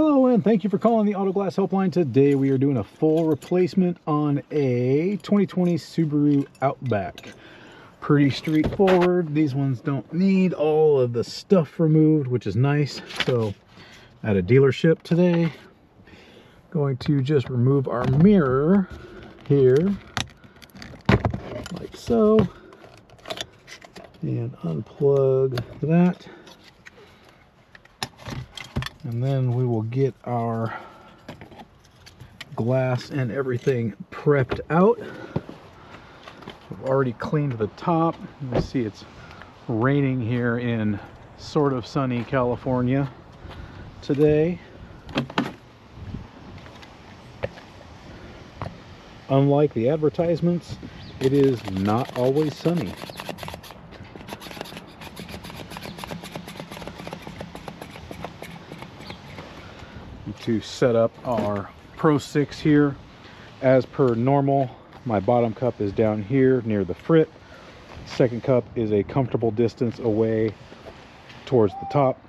Hello and thank you for calling the Auto Glass Helpline. Today we are doing a full replacement on a 2020 Subaru Outback. Pretty straightforward. These ones don't need all of the stuff removed, which is nice. So at a dealership today, going to just remove our mirror here, like so, and unplug that. And then we will get our glass and everything prepped out. We've already cleaned the top. You see it's raining here in sort of sunny California today. Unlike the advertisements, it is not always sunny. To set up our Pro 6 here, as per normal, my bottom cup is down here near the frit. Second cup is a comfortable distance away towards the top.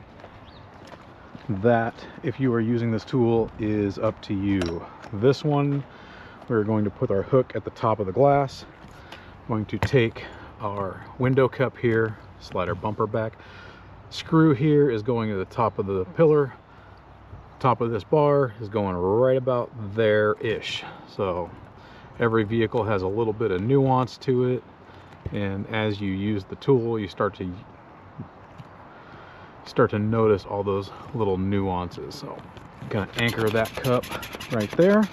That, if you are using this tool, is up to you. This one, we're going to put our hook at the top of the glass. Going to take our window cup here, slide our bumper back. Screw here is going to the top of the pillar. Top of this bar is going right about there-ish. So every vehicle has a little bit of nuance to it, and as you use the tool, you start to notice all those little nuances. So I'm gonna anchor that cup right there.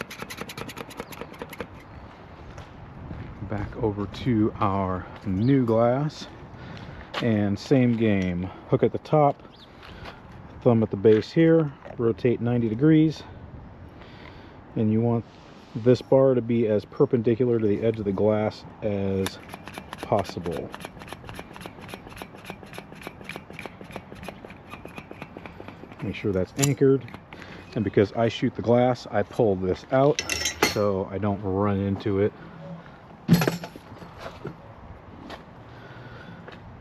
Back over to our new glass, and same game. Hook at the top, thumb at the base here, rotate 90 degrees, and you want this bar to be as perpendicular to the edge of the glass as possible. Make sure that's anchored, and because I shoot the glass, I pull this out so I don't run into it.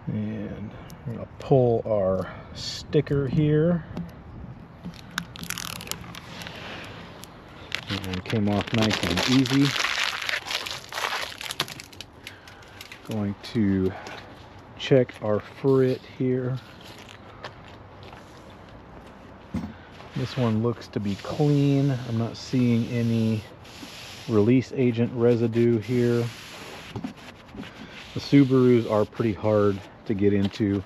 And I'm going to pull our sticker here. And came off nice and easy. Going to check our frit here. This one looks to be clean. I'm not seeing any release agent residue here. The Subarus are pretty hard to get into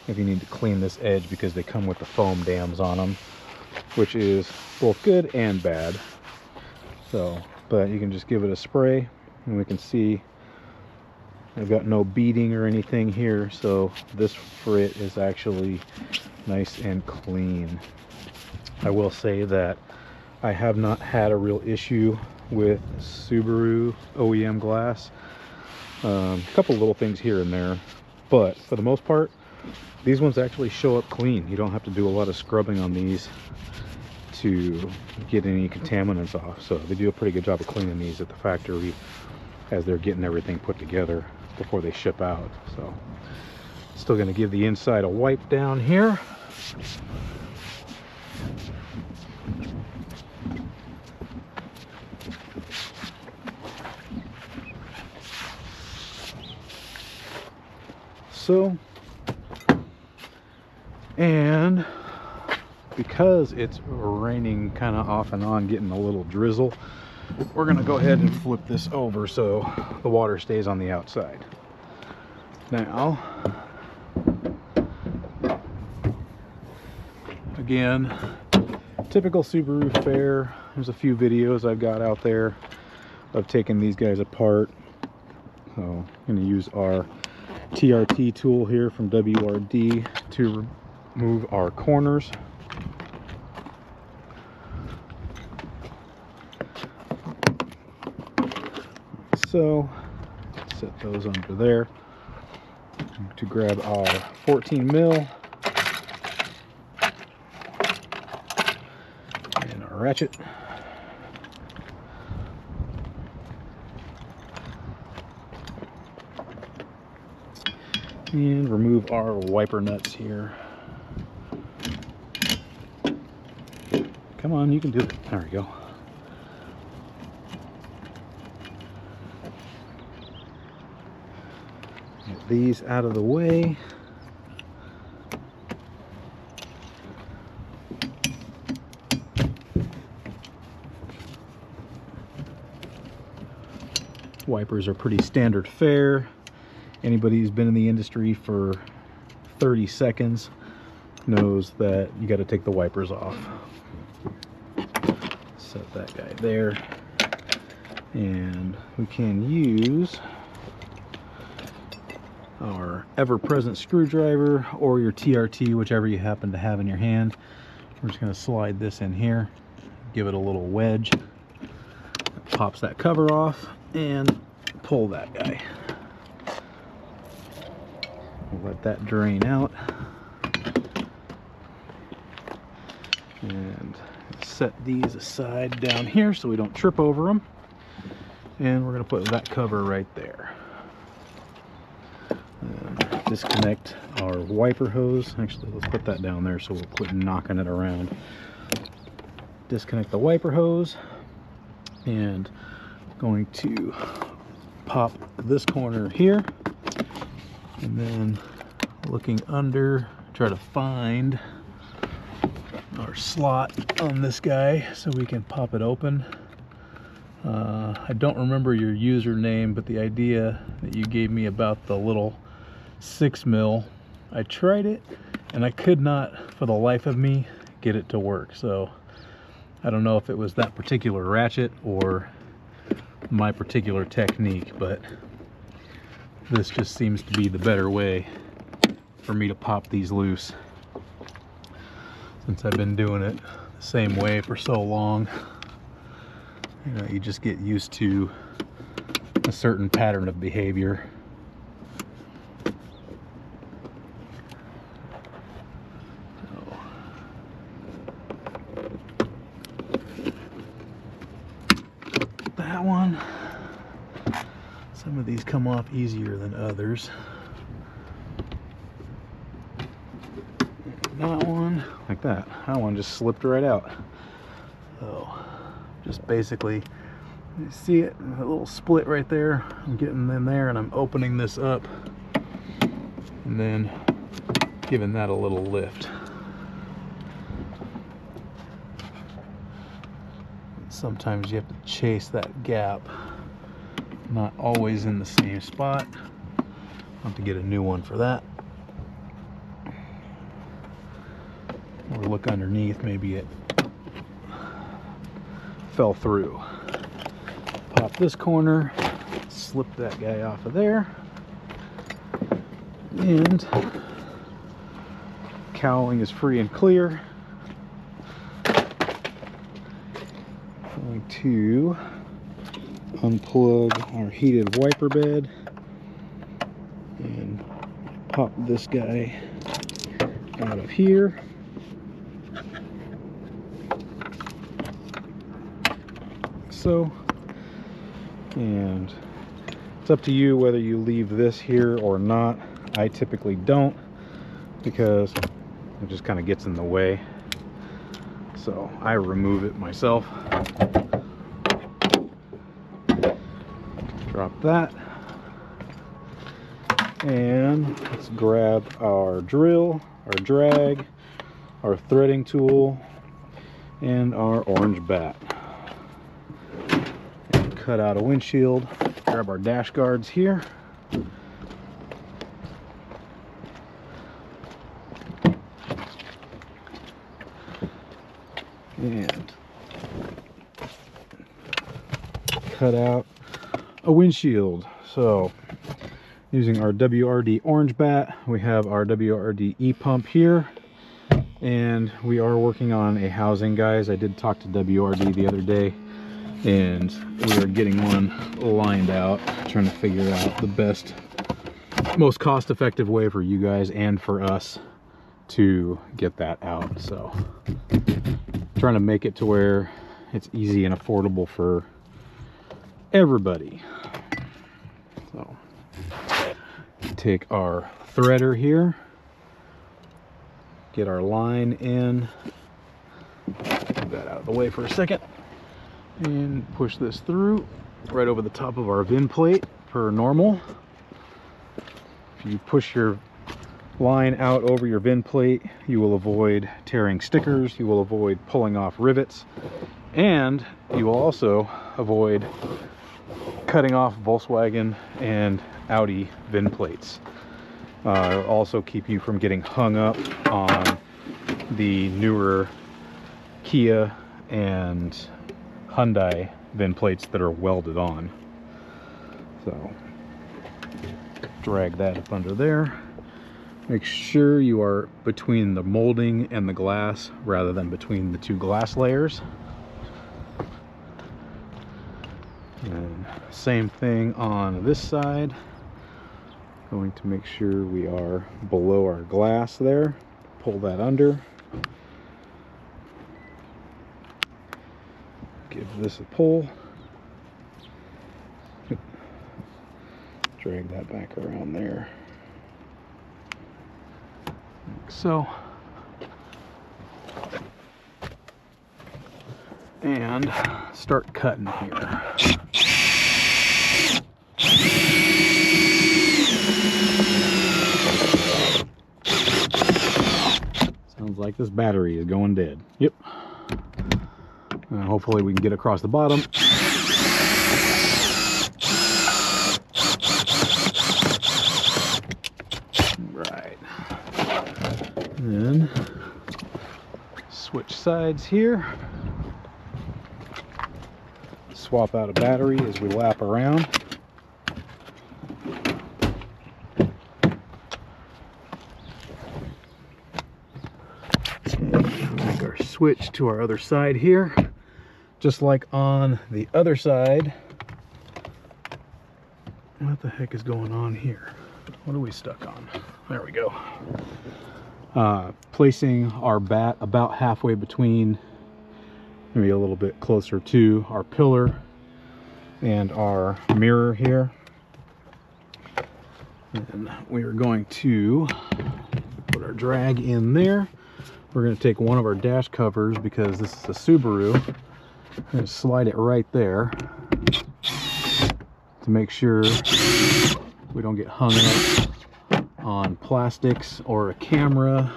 if you need to clean this edge, because they come with the foam dams on them, which is both good and bad. So, but you can just give it a spray, and we can see I've got no beading or anything here, so this frit is actually nice and clean. I will say that I have not had a real issue with Subaru OEM glass. A couple little things here and there, but for the most part, these ones actually show up clean. You don't have to do a lot of scrubbing on these to get any contaminants off. So they do a pretty good job of cleaning these at the factory as they're getting everything put together before they ship out. So still going to give the inside a wipe down here. So, and because it's raining kind of off and on, getting a little drizzle, we're going to go ahead and flip this over so the water stays on the outside. Now, again, typical Subaru fare. There's a few videos I've got out there of taking these guys apart. So I'm going to use our TRT tool here from WRD to remove our corners. So set those under there. To grab our 14 mil and our ratchet. And remove our wiper nuts here. Come on, you can do it. There we go. Get these out of the way. Wipers are pretty standard fare. Anybody who's been in the industry for 30 seconds knows that you got to take the wipers off. Set that guy there. And we can use our ever-present screwdriver or your TRT, whichever you happen to have in your hand. We're just going to slide this in here, give it a little wedge. It pops that cover off and pull that guy. We'll let that drain out and set these aside down here so we don't trip over them. And we're going to put that cover right there. And disconnect our wiper hose. Actually, let's put that down there so we'll quit knocking it around. Disconnect the wiper hose, and going to pop this corner here, and then looking under, try to find our slot on this guy so we can pop it open. I don't remember your username, but the idea that you gave me about the little 6mm, I tried it and I could not for the life of me get it to work. So I don't know if it was that particular ratchet or my particular technique, but this just seems to be the better way for me to pop these loose, since I've been doing it the same way for so long. You know, you just get used to a certain pattern of behavior. That one, some of these come off easier than others. That one, like that. That one just slipped right out. So, just basically, you see it, a little split right there. I'm getting in there and I'm opening this up and then giving that a little lift. Sometimes you have to chase that gap, not always in the same spot. I'll have to get a new one for that. Or look underneath, maybe it fell through. Pop this corner, slip that guy off of there, and cowling is free and clear. Going to unplug our heated wiper bed and pop this guy out of here. So, and it's up to you whether you leave this here or not. I typically don't, because it just kind of gets in the way. So I remove it myself. Drop that. And let's grab our drill, our drag, our threading tool, and our orange bat. And cut out a windshield. Grab our dash guards here. And cut out a windshield. So using our WRD orange bat, we have our WRD e-pump here, and we are working on a housing, guys. I did talk to WRD the other day, and we are getting one lined out, trying to figure out the best, most cost-effective way for you guys and for us to get that out. So trying to make it to where it's easy and affordable for everybody. So take our threader here, get our line in, move that out of the way for a second and push this through right over the top of our VIN plate per normal. If you push your line out over your VIN plate, you will avoid tearing stickers, you will avoid pulling off rivets, and you will also avoid cutting off Volkswagen and Audi VIN plates. It'll also keep you from getting hung up on the newer Kia and Hyundai VIN plates that are welded on. So drag that up under there. Make sure you are between the molding and the glass rather than between the two glass layers. And same thing on this side. Going to make sure we are below our glass there. Pull that under. Give this a pull. Drag that back around there. Like so. And start cutting here. Sounds like this battery is going dead. Yep. Hopefully we can get across the bottom. Right. And then switch sides here. Swap out a battery as we lap around. Make our switch to our other side here. Just like on the other side. What the heck is going on here? What are we stuck on? There we go. Placing our bat about halfway between, maybe a little bit closer to our pillar and our mirror here. And we are going to put our drag in there. We're going to take one of our dash covers because this is a Subaru. I'm going to slide it right there to make sure we don't get hung up on plastics or a camera.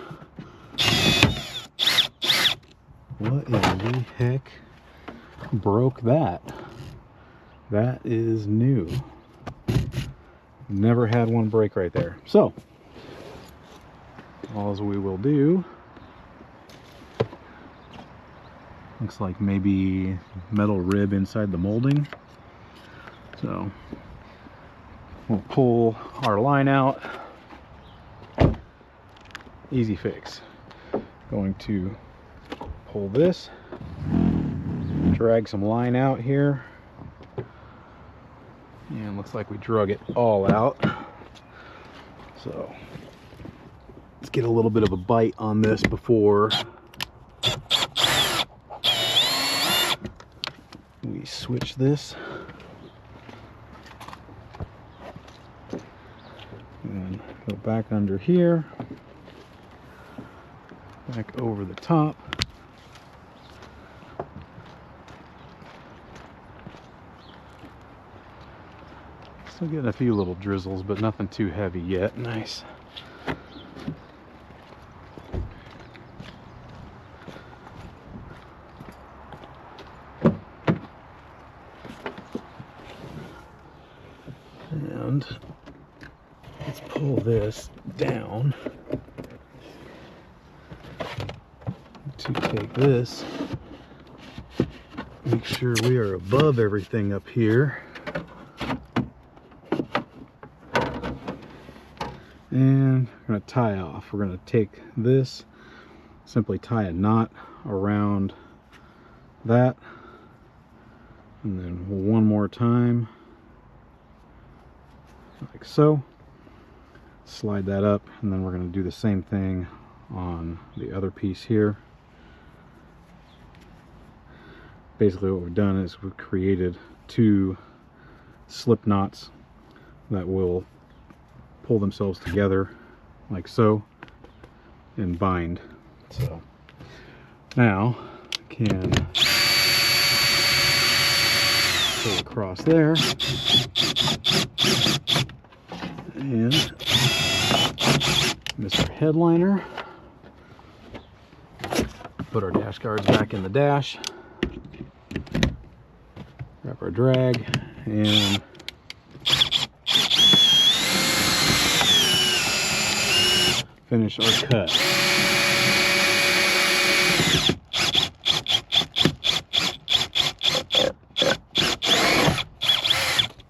What in the heck broke that? That is new. Never had one break right there. So, all we will do, looks like maybe metal rib inside the molding. So we'll pull our line out. Easy fix. Going to pull this, drag some line out here, and looks like we drug it all out. So let's get a little bit of a bite on this before we switch this. And go back under here, back over the top. Still getting a few little drizzles, but nothing too heavy yet. Nice. And let's pull this down to take this, make sure we are above everything up here, and we're going to tie off. We're going to take this, simply tie a knot around that, and then one more time like so. Slide that up, and then we're going to do the same thing on the other piece here. Basically what we've done is we've created two slip knots that will pull themselves together like so and bind. So now can go across there and Mr. Headliner. Put our dash guards back in the dash. Grab our drag and finish our cut.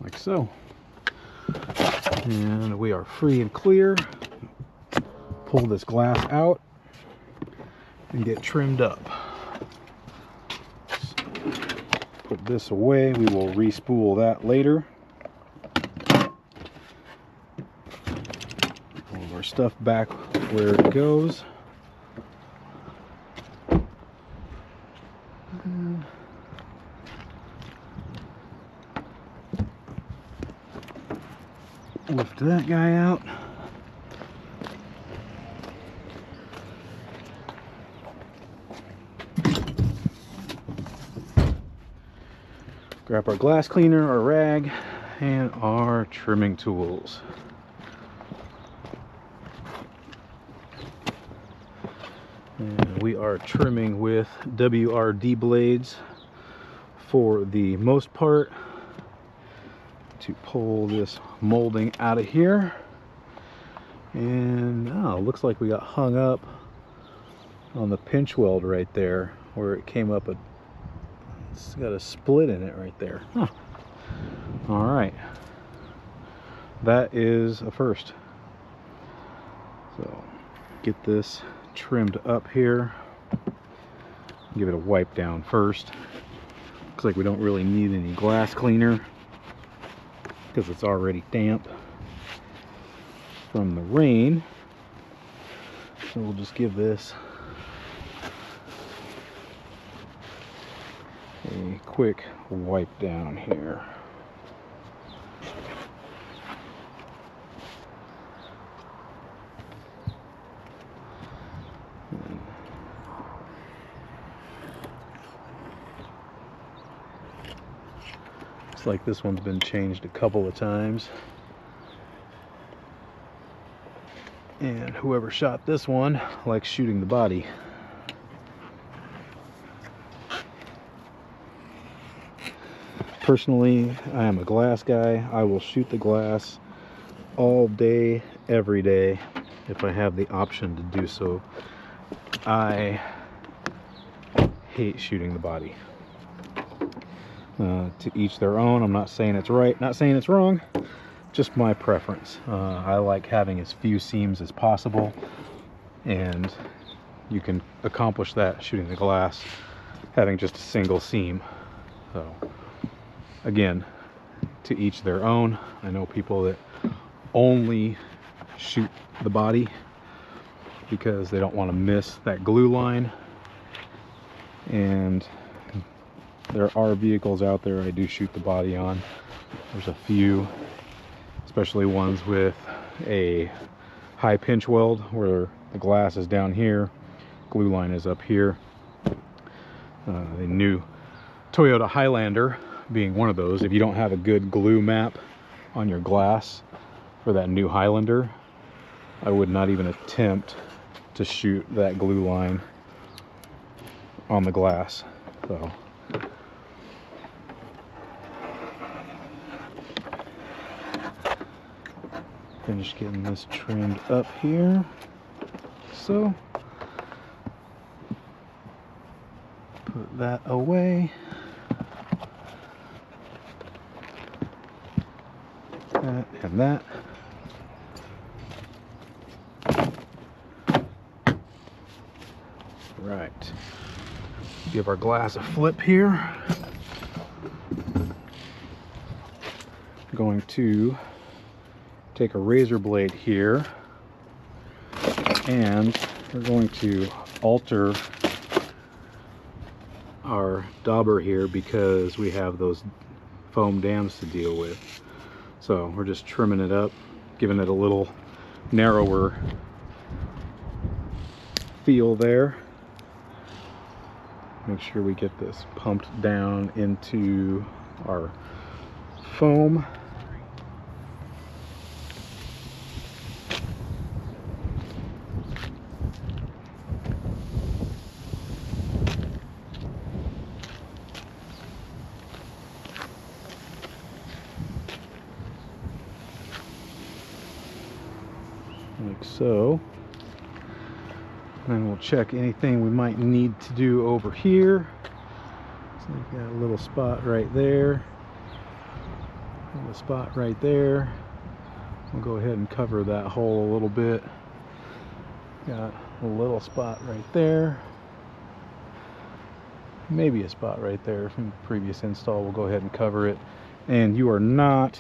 Like so. And we are free and clear. Pull this glass out and get trimmed up. So, put this away. We will re-spool that later. All of our stuff back where it goes. Lift that guy out. Grab our glass cleaner, our rag, and our trimming tools. And we are trimming with WRD blades for the most part to pull this molding out of here. And looks like we got hung up on the pinch weld right there where it came up. It's got a split in it right there. Huh. All right, that is a first. So get this trimmed up here. Give it a wipe down first. Looks like we don't really need any glass cleaner because it's already damp from the rain. So we'll just give this a quick wipe down here. Looks like this one's been changed a couple of times. And whoever shot this one likes shooting the body. Personally, I am a glass guy. I will shoot the glass all day, every day, if I have the option to do so. I hate shooting the body. To each their own. I'm not saying it's right, not saying it's wrong, just my preference. I like having as few seams as possible, and you can accomplish that shooting the glass having just a single seam. So again, to each their own. I know people that only shoot the body because they don't want to miss that glue line, and there are vehicles out there I do shoot the body on. There's a few, especially ones with a high pinch weld where the glass is down here, glue line is up here. The new Toyota Highlander being one of those. If you don't have a good glue map on your glass for that new Highlander, I would not even attempt to shoot that glue line on the glass. So finish getting this trimmed up here. So put that away. That and that. Right. Give our glass a flip here. Going to take a razor blade here, and we're going to alter our dauber here because we have those foam dams to deal with. So we're just trimming it up, giving it a little narrower feel there. Make sure we get this pumped down into our foam. Like so. And we'll check anything we might need to do over here. So we've got a little spot right there. A little spot right there. We'll go ahead and cover that hole a little bit. Got a little spot right there. Maybe a spot right there from the previous install. We'll go ahead and cover it. And you are not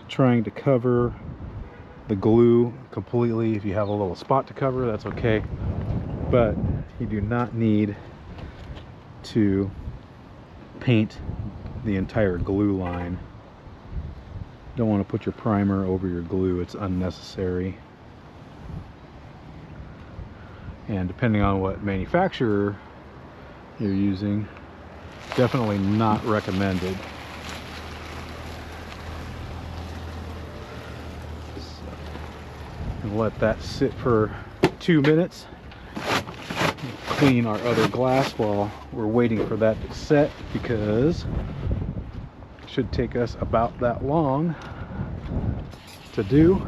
trying to cover the glue completely. If you have a little spot to cover, that's okay. But you do not need to paint the entire glue line. Don't want to put your primer over your glue. It's unnecessary. And depending on what manufacturer you're using, definitely not recommended. And let that sit for 2 minutes. Clean our other glass while we're waiting for that to set, because it should take us about that long to do.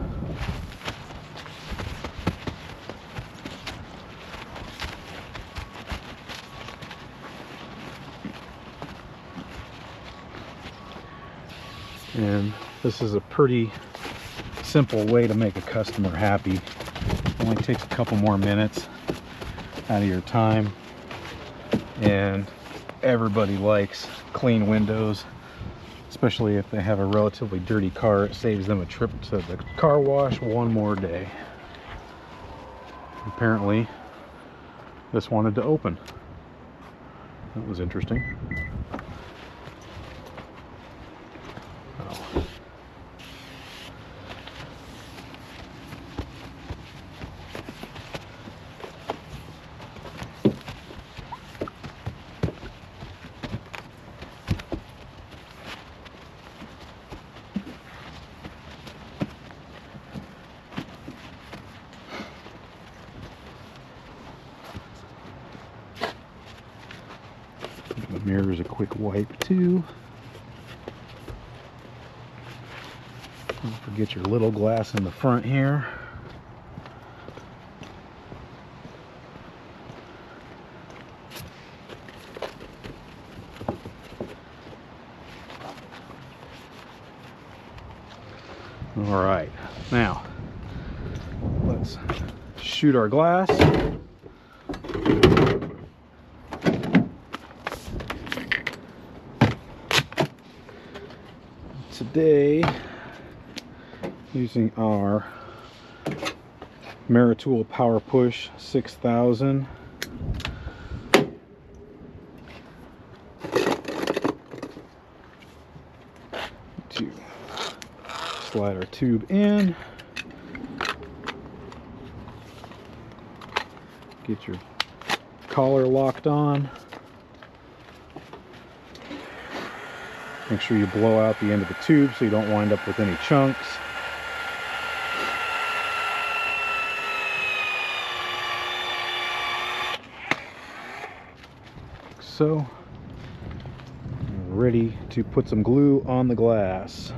And this is a pretty simple way to make a customer happy. It only takes a couple more minutes out of your time, and everybody likes clean windows, especially if they have a relatively dirty car. It saves them a trip to the car wash one more day. Apparently this wanted to open. That was interesting. The mirror's a quick wipe too. Don't forget your little glass in the front here. All right, now let's shoot our glass. Today, using our Maritool Power Push 6000. To slide our tube in, get your collar locked on. Make sure you blow out the end of the tube so you don't wind up with any chunks. So, ready to put some glue on the glass.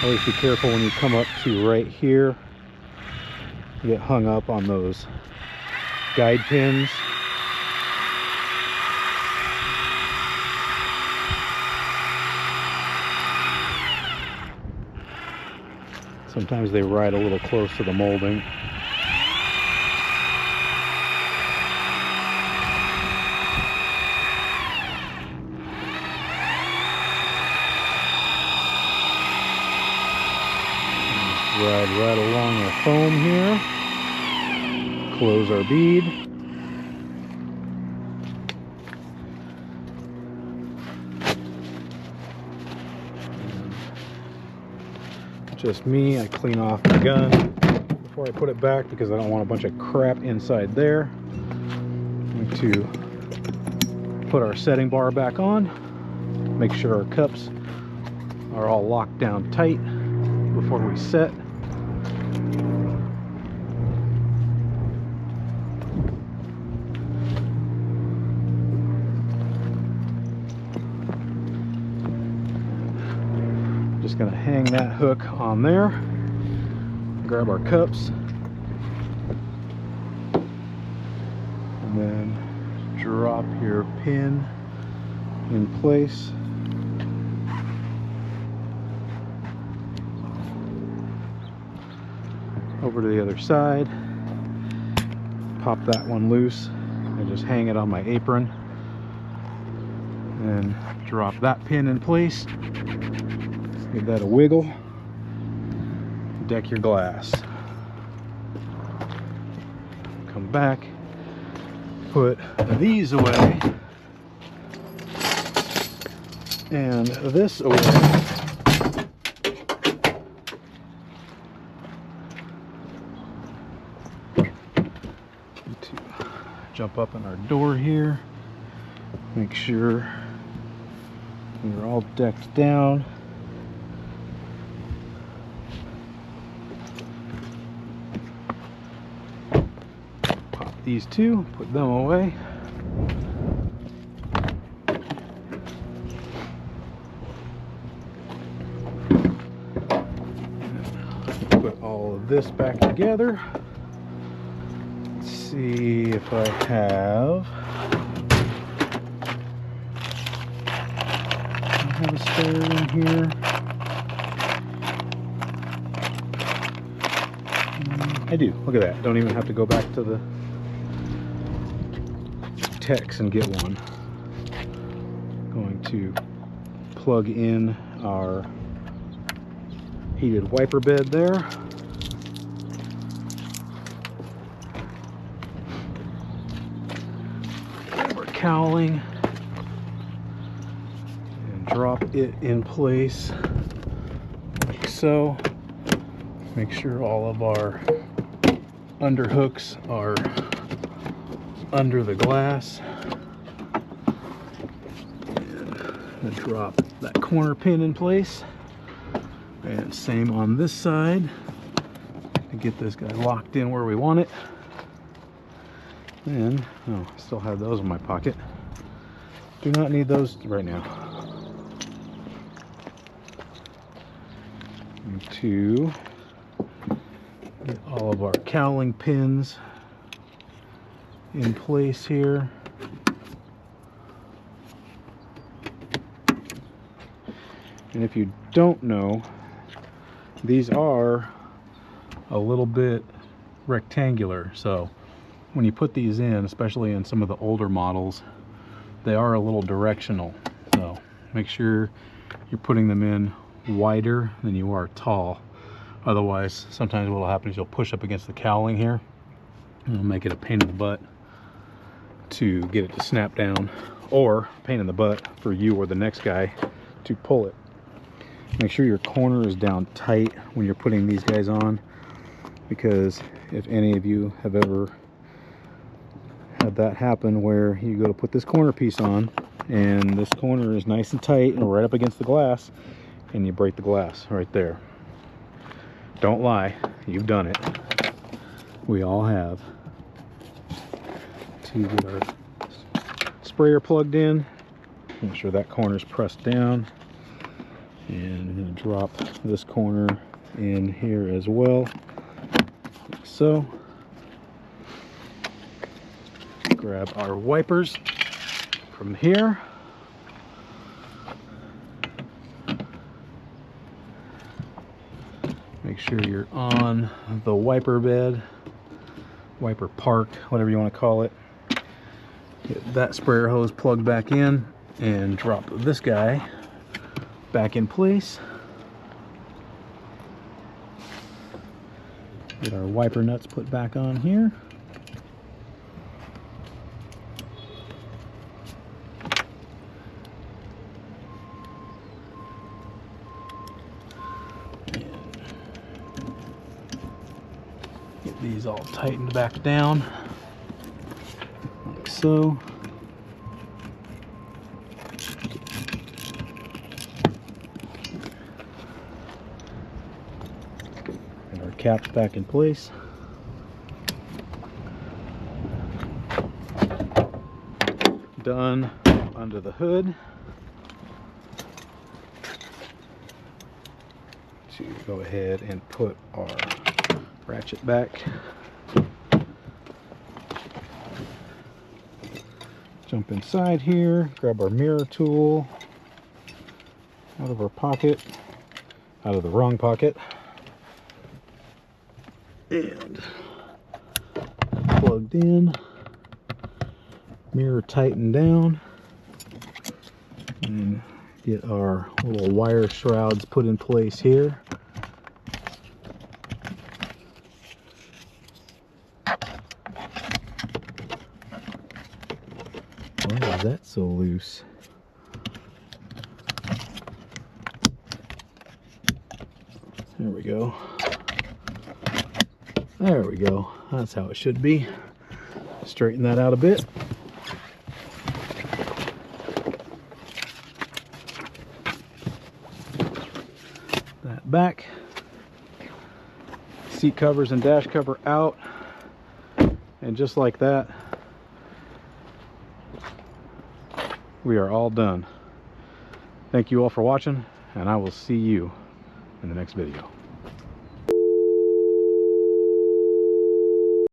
Always be careful when you come up to right here. You get hung up on those guide pins. Sometimes they ride a little close to the molding. Ride right along our foam here. Close our bead. just me. I clean off the gun before I put it back because I don't want a bunch of crap inside there. I'm going to put our setting bar back on, make sure our cups are all locked down tight before we set. Just gonna hang that hook on there, grab our cups, and then drop your pin in place. Over to the other side, pop that one loose and just hang it on my apron, and drop that pin in place. Give that a wiggle, deck your glass. Come back, put these away and this away. To jump up in our door here, make sure we're all decked down. These two, put them away. Put all of this back together. Let's see if I have a spare in here. I do. Look at that. Don't even have to go back to the Tex and get one. Going to plug in our heated wiper bed there. Grab our cowling and drop it in place like so. Make sure all of our underhooks are under the glass, and drop that corner pin in place, and same on this side to get this guy locked in where we want it. And oh, I still have those in my pocket. Do not need those right now. And to get all of our cowling pins in place here. And if you don't know, these are a little bit rectangular, so when you put these in, especially in some of the older models, they are a little directional, so make sure you're putting them in wider than you are tall. Otherwise, sometimes what will happen is you'll push up against the cowling here and it'll make it a pain in the butt to get it to snap down, or pain in the butt for you or the next guy to pull it. Make sure your corner is down tight when you're putting these guys on, because if any of you have ever had that happen where you go to put this corner piece on and this corner is nice and tight and right up against the glass and you break the glass right there. Don't lie, you've done it. We all have. To get our sprayer plugged in, make sure that corner is pressed down, and I'm going to drop this corner in here as well, like so. Grab our wipers from here. Make sure you're on the wiper bed, wiper park, whatever you want to call it. Get that sprayer hose plugged back in and drop this guy back in place. Get our wiper nuts put back on here. these all tightened back down, like so. And our caps back in place. Done under the hood. To go ahead and put our ratchet back. Jump inside here, grab our mirror tool out of our pocket, out of the wrong pocket, and plugged in, mirror tightened down, and get our little wire shrouds put in place here. Why is that so loose? There we go. There we go. That's how it should be. Straighten that out a bit. That back. Seat covers and dash cover out. And just like that, we are all done. Thank you all for watching, and I will see you in the next video.